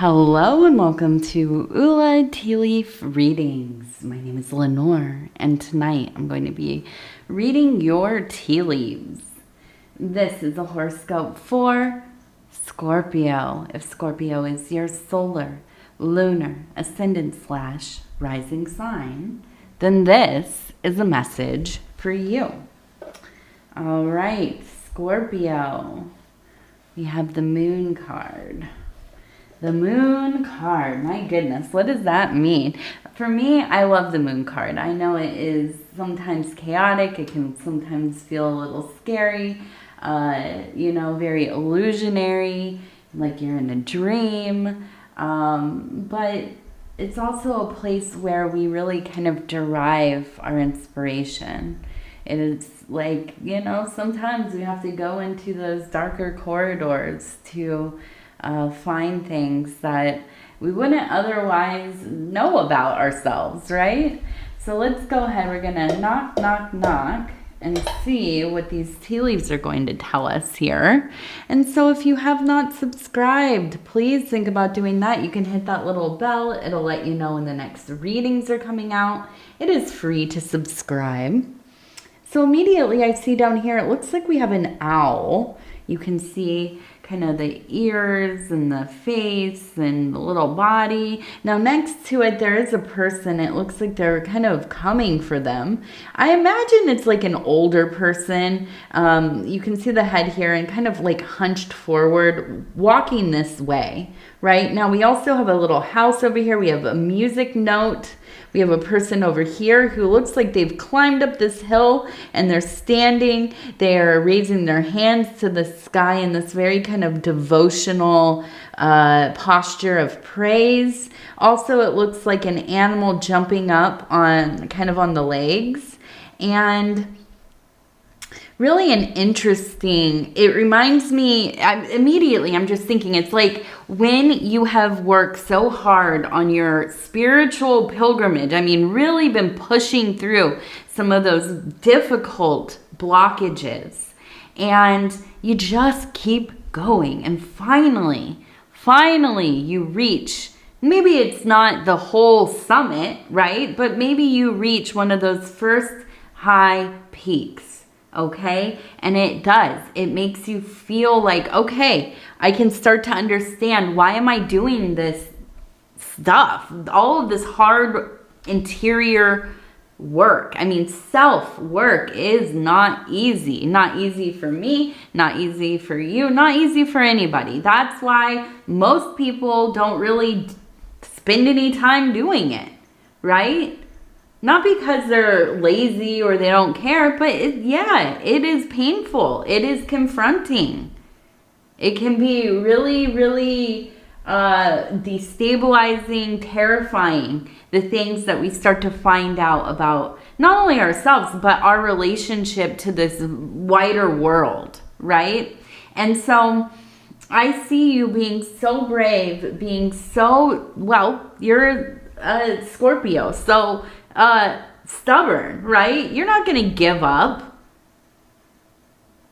Hello and welcome to Ula Tea Leaf Readings. My name is Lenor and tonight I'm going to be reading your tea leaves. This is a horoscope for Scorpio. If Scorpio is your solar, lunar, ascendant / rising sign, then this is a message for you. All right, Scorpio. We have the moon card. The moon card, my goodness, what does that mean? For me, I love the moon card. I know it is sometimes chaotic. It can sometimes feel a little scary, very illusionary, like you're in a dream. But it's also a place where we really kind of derive our inspiration. It is like, sometimes we have to go into those darker corridors to find things that we wouldn't otherwise know about ourselves, right? So let's go ahead. We're going to knock, knock, knock and see what these tea leaves are going to tell us here. And so if you have not subscribed, please think about doing that. You can hit that little bell. It'll let you know when the next readings are coming out. It is free to subscribe. So immediately I see down here, it looks like we have an owl. You can see kind of the ears and the face and the little body. Now next to it, there is a person. It looks like they're kind of coming for them. I imagine it's like an older person. You can see the head here and kind of like hunched forward, walking this way, right? Now we also have a little house over here. We have a music note. We have a person over here who looks like they've climbed up this hill and they're standing. They're raising their hands to the sky in this very kind of devotional posture of praise. Also, it looks like an animal jumping up on the legs. And really it reminds me, immediately I'm just thinking, it's like when you have worked so hard on your spiritual pilgrimage, really been pushing through some of those difficult blockages, and you just keep going, and finally you reach, maybe it's not the whole summit, right? But maybe you reach one of those first high peaks. Okay, and it makes you feel like, okay, I can start to understand, why am I doing this stuff, all of this hard interior work. Self-work is not easy for me, not easy for you, not easy for anybody. That's why most people don't really spend any time doing it, right? Not because they're lazy or they don't care, but it is painful. It is confronting. It can be really, really destabilizing, terrifying, the things that we start to find out about not only ourselves, but our relationship to this wider world, right? And so I see you being so brave, you're a Scorpio, so stubborn, right? You're not going to give up.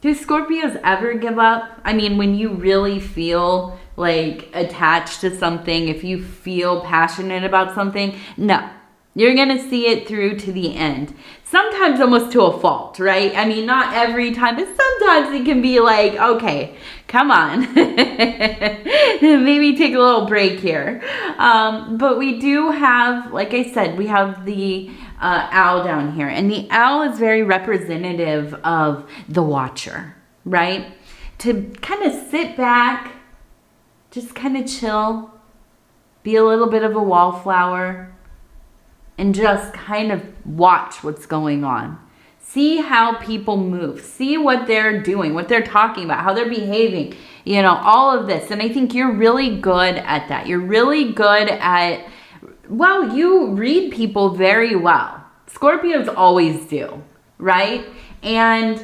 Do Scorpios ever give up? When you really feel like attached to something, if you feel passionate about something, no. You're going to see it through to the end. Sometimes almost to a fault, right? Not every time, but sometimes it can be like, okay, come on. Maybe take a little break here. But we do have, like I said, we have the owl down here. And the owl is very representative of the watcher, right? To kind of sit back, just kind of chill, be a little bit of a wallflower, and just kind of watch what's going on. See how people move. See what they're doing, what they're talking about, how they're behaving, all of this. And I think you're really good at that. You're really good at, you read people very well. Scorpios always do, right? And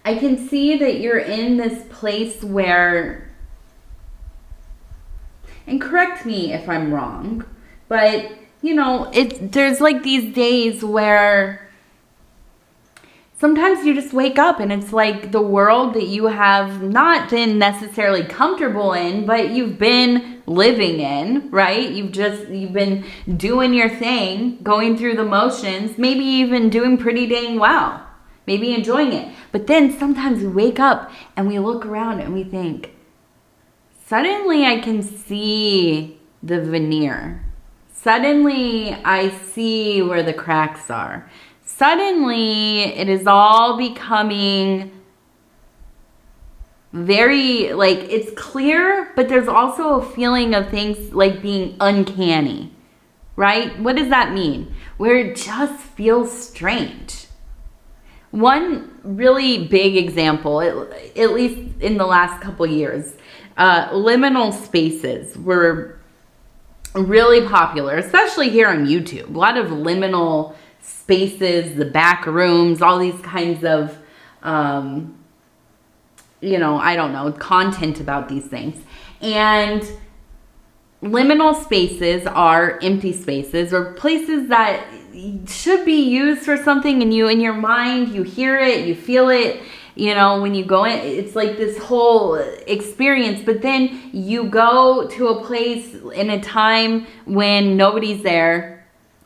I can see that you're in this place where, and correct me if I'm wrong, but there's like these days where sometimes you just wake up and it's like the world that you have not been necessarily comfortable in, but you've been living in, right? You've been doing your thing, going through the motions, maybe even doing pretty dang well, maybe enjoying it. But then sometimes we wake up and we look around and we think, suddenly I can see the veneer. Suddenly I see where the cracks are. Suddenly it is all becoming very, like, it's clear, but there's also a feeling of things like being uncanny, right? What does that mean? Where it just feels strange. One really big example, at least in the last couple years, liminal spaces were really popular, especially here on YouTube. A lot of liminal spaces, the back rooms, all these kinds of, you know, I don't know, content about these things. And liminal spaces are empty spaces or places that should be used for something, and you, in your mind, you hear it, you feel it, you know, when you go in, it's like this whole experience. But then you go to a place in a time when nobody's there,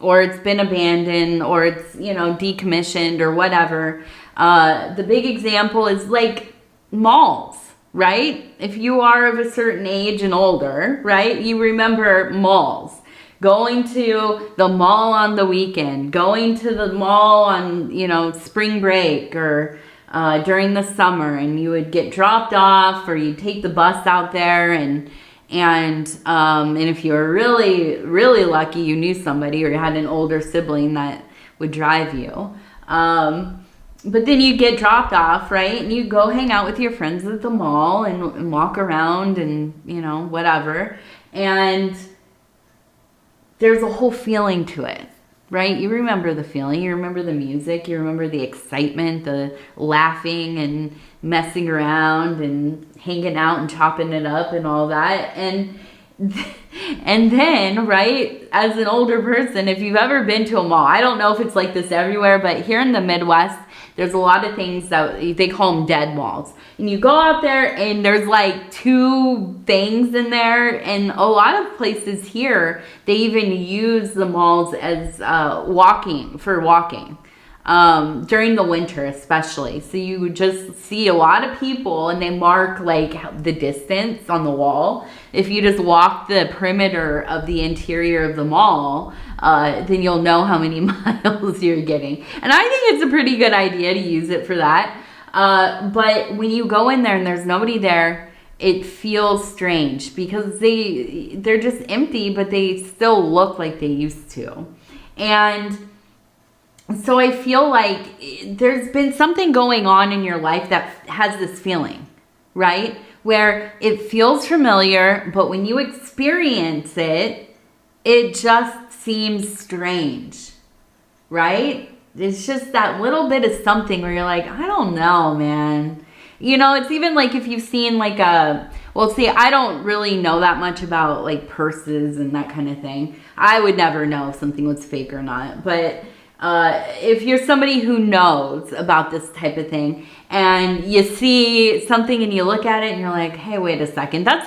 or it's been abandoned, or it's, you know, decommissioned or whatever. The big example is like malls, right? If you are of a certain age and older, right, you remember malls. Going to the mall on the weekend, going to the mall on, you know, spring break or during the summer, and you would get dropped off, or you'd take the bus out there, and if you were really, really lucky, you knew somebody or you had an older sibling that would drive you. But then you get dropped off, right? And you go hang out with your friends at the mall and walk around and, you know, whatever. And there's a whole feeling to it, right? You remember the feeling. You remember the music. You remember the excitement, the laughing and messing around and hanging out and chopping it up and all that. And then, right, as an older person, if you've ever been to a mall, I don't know if it's like this everywhere, but here in the Midwest, there's a lot of things that they call them dead malls. And you go out there and there's like 2 things in there. And a lot of places here, they even use the malls as walking during the winter especially. So you would just see a lot of people, and they mark like the distance on the wall. If you just walk the perimeter of the interior of the mall, then you'll know how many miles you're getting. And I think it's a pretty good idea to use it for that. But when you go in there and there's nobody there, it feels strange because they're just empty, but they still look like they used to. And so I feel like there's been something going on in your life that has this feeling, right? Where it feels familiar, but when you experience it, it just seems strange, right? It's just that little bit of something where you're like, I don't know, man. You know, it's even like if you've seen like well, see, I don't really know that much about like purses and that kind of thing. I would never know if something was fake or not. But if you're somebody who knows about this type of thing and you see something and you look at it and you're like, hey, wait a second, there's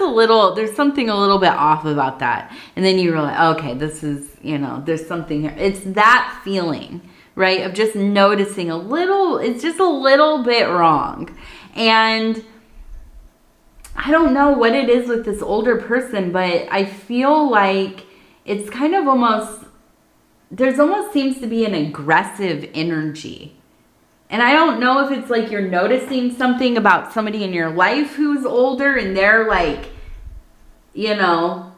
something a little bit off about that. And then you realize, okay, this is, you know, there's something here. It's that feeling, right, of just noticing it's just a little bit wrong. And I don't know what it is with this older person, but I feel like it's kind of there's almost seems to be an aggressive energy. And I don't know if it's like you're noticing something about somebody in your life who's older and they're like, you know,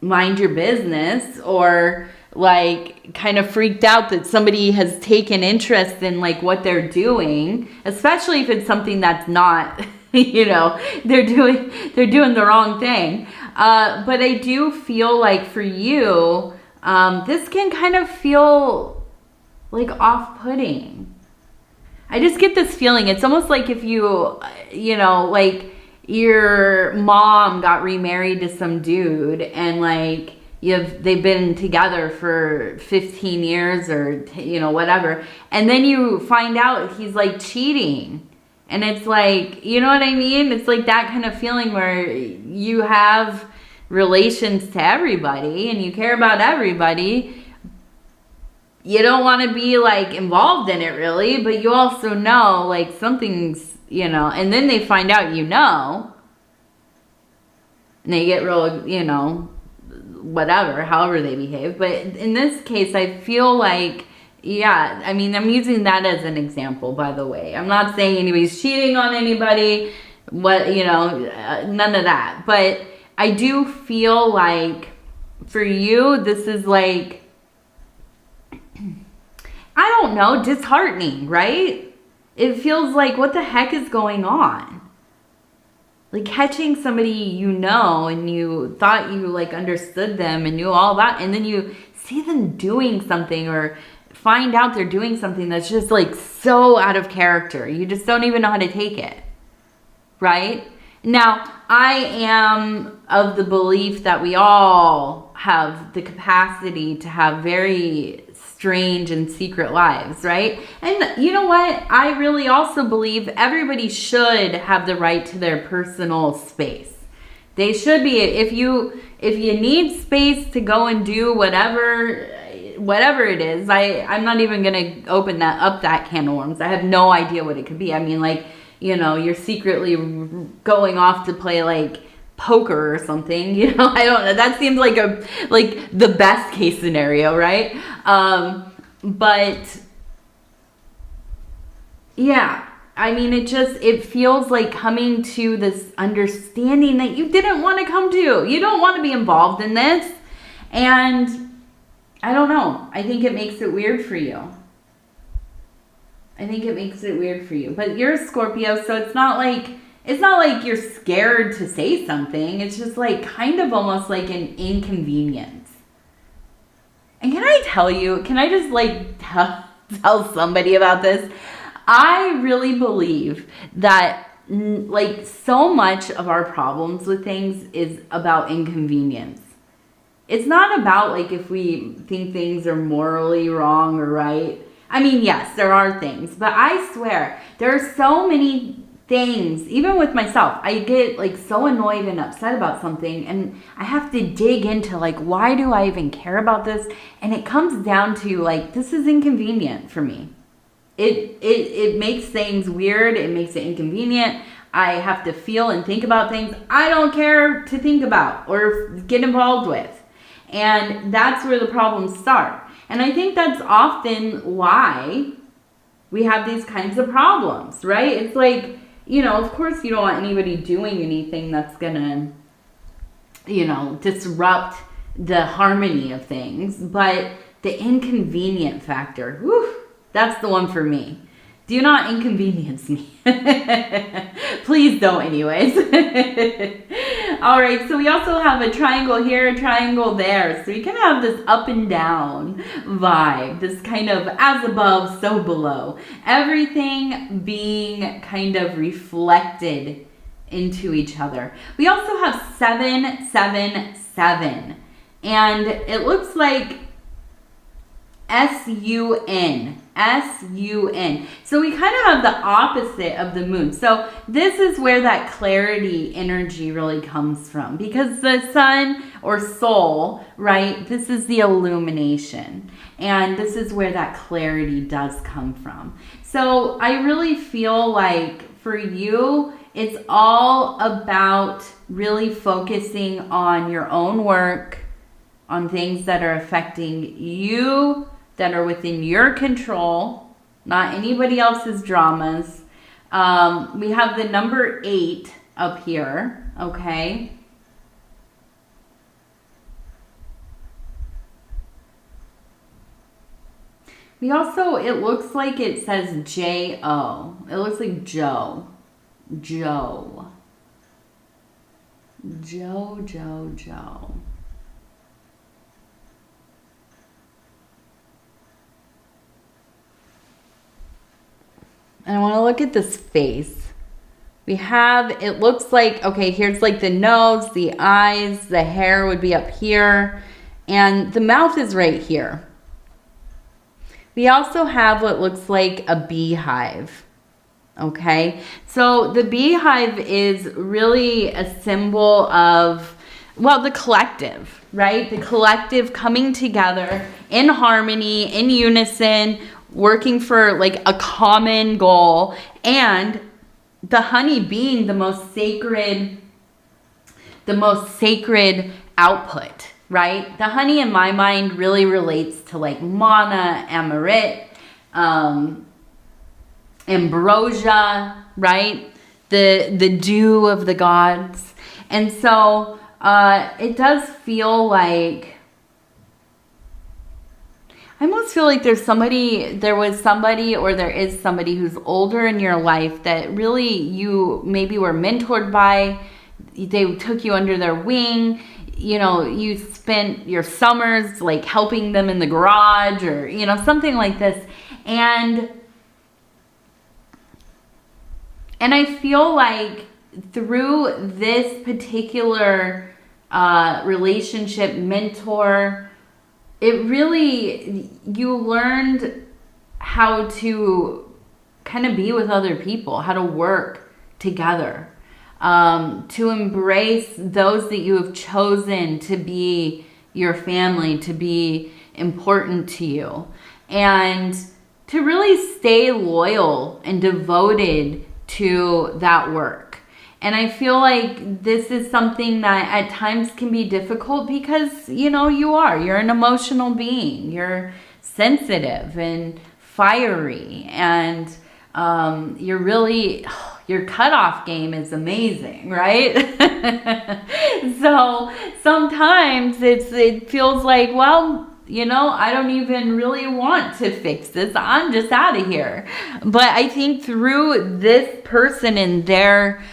mind your business, or like kind of freaked out that somebody has taken interest in like what they're doing, especially if it's something that's not, you know, they're doing the wrong thing. But I do feel like for you, this can kind of feel like off-putting. I just get this feeling. It's almost like if you know, like your mom got remarried to some dude and like they've been together for 15 years or, you know, whatever. And then you find out he's like cheating. And it's like, you know what I mean? It's like that kind of feeling where you have relations to everybody and you care about everybody. You don't want to be like involved in it really, but you also know like something's, you know, and then they find out, you know, and they get real, you know, whatever, however they behave. But in this case, I feel like, yeah, I mean, I'm using that as an example, by the way. I'm not saying anybody's cheating on anybody, what, you know, none of that. But I do feel like for you, this is like, I don't know, disheartening, right? It feels like, what the heck is going on? Like catching somebody you know and you thought you like understood them and knew all about, and then you see them doing something or find out they're doing something that's just like so out of character. You just don't even know how to take it, right? Now, I am of the belief that we all have the capacity to have very strange and secret lives, right? And you know what? I really also believe everybody should have the right to their personal space. They should be, if you need space to go and do whatever it is, I'm not even going to open that can of worms. I have no idea what it could be. I mean, like, you know, you're secretly going off to play like poker or something, you know, I don't know. That seems like the best case scenario, right? But yeah, I mean, it feels like coming to this understanding that you didn't want to come to. You don't want to be involved in this. And I don't know. I think it makes it weird for you. But you're a Scorpio, so it's not like you're scared to say something. It's just like kind of almost like an inconvenience. And can I just like tell somebody about this? I really believe that like so much of our problems with things is about inconvenience. It's not about like if we think things are morally wrong or right. I mean, yes, there are things, but I swear there are so many things, even with myself, I get like so annoyed and upset about something and I have to dig into like, why do I even care about this? And it comes down to like, this is inconvenient for me. It makes things weird. It makes it inconvenient. I have to feel and think about things I don't care to think about or get involved with. And that's where the problems start. And I think that's often why we have these kinds of problems, right? It's like, you know, of course you don't want anybody doing anything that's gonna, you know, disrupt the harmony of things. But the inconvenient factor, whew, that's the one for me. Do not inconvenience me. Please don't anyways. All right, so we also have a triangle here, a triangle there. So you kind of have this up and down vibe, this kind of as above, so below. Everything being kind of reflected into each other. We also have 7, 7, 7. And it looks like S-U-N. S-U-N. So we kind of have the opposite of the moon. So this is where that clarity energy really comes from. Because the sun or soul, right, this is the illumination. And this is where that clarity does come from. So I really feel like for you, it's all about really focusing on your own work, on things that are affecting you, that are within your control, not anybody else's dramas. We have the number 8 up here, okay? We also, it looks like it says J-O. It looks like Joe. Joe. Joe, Joe, Joe. And I want to look at this face. We have, it looks like, okay, here's like the nose, the eyes, the hair would be up here. And the mouth is right here. We also have what looks like a beehive. Okay, so the beehive is really a symbol of, well, the collective, right? The collective coming together in harmony, in unison, working for like a common goal, and the honey being the most sacred output, right? The honey in my mind really relates to like mana, amaret, ambrosia, right? The dew of the gods. And so it does feel like, I almost feel like there was somebody or there is somebody who's older in your life that really you maybe were mentored by. They took you under their wing. You know, you spent your summers like helping them in the garage or, you know, something like this. And I feel like through this particular relationship, mentor, it really, you learned how to kind of be with other people, how to work together, to embrace those that you have chosen to be your family, to be important to you, and to really stay loyal and devoted to that work. And I feel like this is something that at times can be difficult because, you know, you're an emotional being. You're sensitive and fiery, and your cutoff game is amazing, right? So sometimes it feels like, well, you know, I don't even really want to fix this. I'm just out of here. But I think through this person and their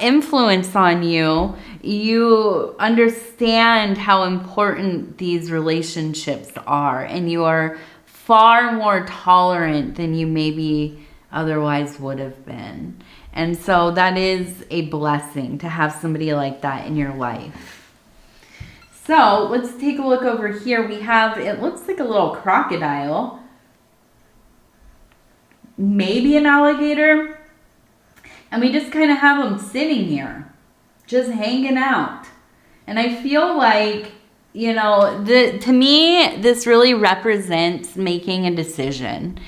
influence on you, you understand how important these relationships are, and you are far more tolerant than you maybe otherwise would have been. And so that is a blessing to have somebody like that in your life. So let's take a look over here. We have, it looks like a little crocodile, maybe an alligator. And we just kind of have them sitting here, just hanging out. And I feel like, you know, to me, this really represents making a decision.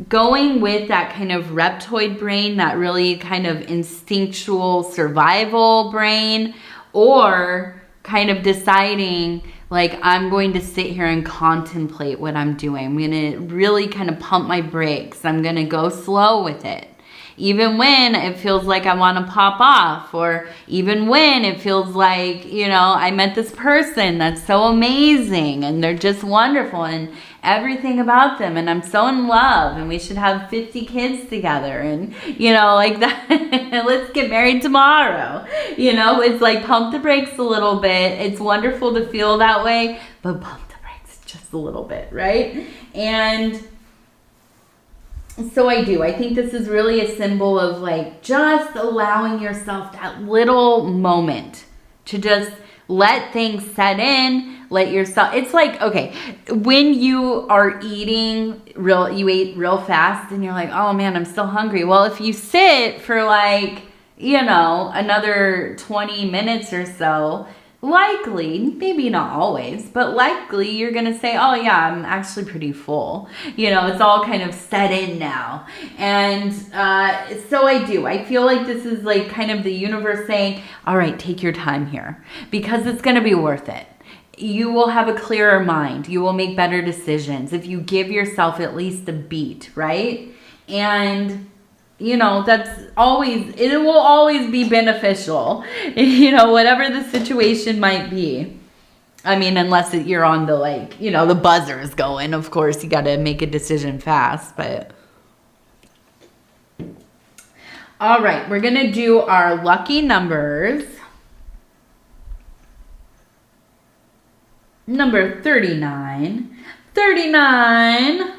Going with that kind of reptoid brain, that really kind of instinctual survival brain, or kind of deciding like, I'm going to sit here and contemplate what I'm doing. I'm going to really kind of pump my brakes. I'm going to go slow with it. Even when it feels like I want to pop off, or even when it feels like, you know, I met this person that's so amazing and they're just wonderful and everything about them, and I'm so in love and we should have 50 kids together, and, you know, like that. Let's get married tomorrow. You know, it's like pump the brakes a little bit. It's wonderful to feel that way, but pump the brakes just a little bit, right? And so I think this is really a symbol of like just allowing yourself that little moment to just let things set in, let yourself, it's like, okay, when you are eating you ate real fast and you're like, oh man, I'm still hungry. Well, if you sit for like, you know, another 20 minutes or so, likely, maybe not always, but likely you're going to say, oh yeah, I'm actually pretty full. You know, it's all kind of set in now. And so I feel like this is like kind of the universe saying, all right, take your time here, because it's going to be worth it. You will have a clearer mind. You will make better decisions if you give yourself at least a beat, right? And you know, it will always be beneficial, you know, whatever the situation might be. I mean, unless you're on the, like, you know, the buzzer is going, of course, you got to make a decision fast, but. All right, we're going to do our lucky numbers. Number 39. 39.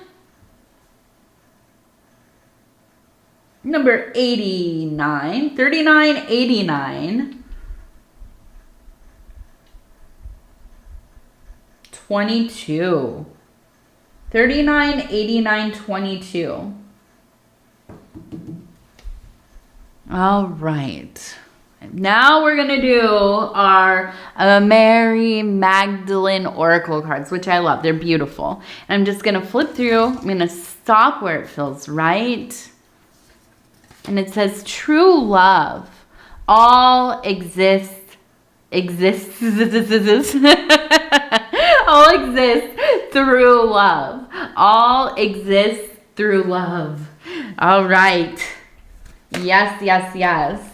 Number 89, 39, 89, 22. 39, 89, 22. All right. Now we're going to do our Mary Magdalene Oracle cards, which I love. They're beautiful. And I'm just going to flip through. I'm going to stop where it feels right. And it says, true love. All exists. All exists through love. All exists through love. All right. Yes, yes, yes.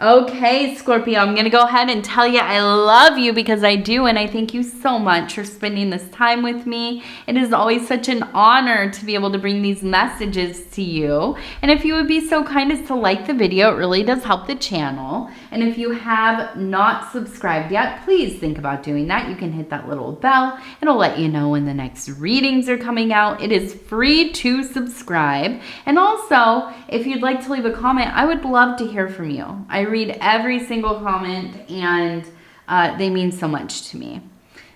Okay, Scorpio, I'm going to go ahead and tell you I love you because I do, and I thank you so much for spending this time with me. It is always such an honor to be able to bring these messages to you. And if you would be so kind as to like the video, it really does help the channel. And if you have not subscribed yet, please think about doing that. You can hit that little bell. It'll let you know when the next readings are coming out. It is free to subscribe. And also, if you'd like to leave a comment, I would love to hear from you. I read every single comment, and they mean so much to me.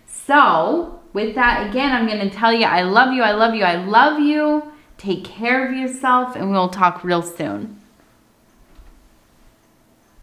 So with that, again, I'm going to tell you I love you, I love you, I love you. Take care of yourself, and we'll talk real soon.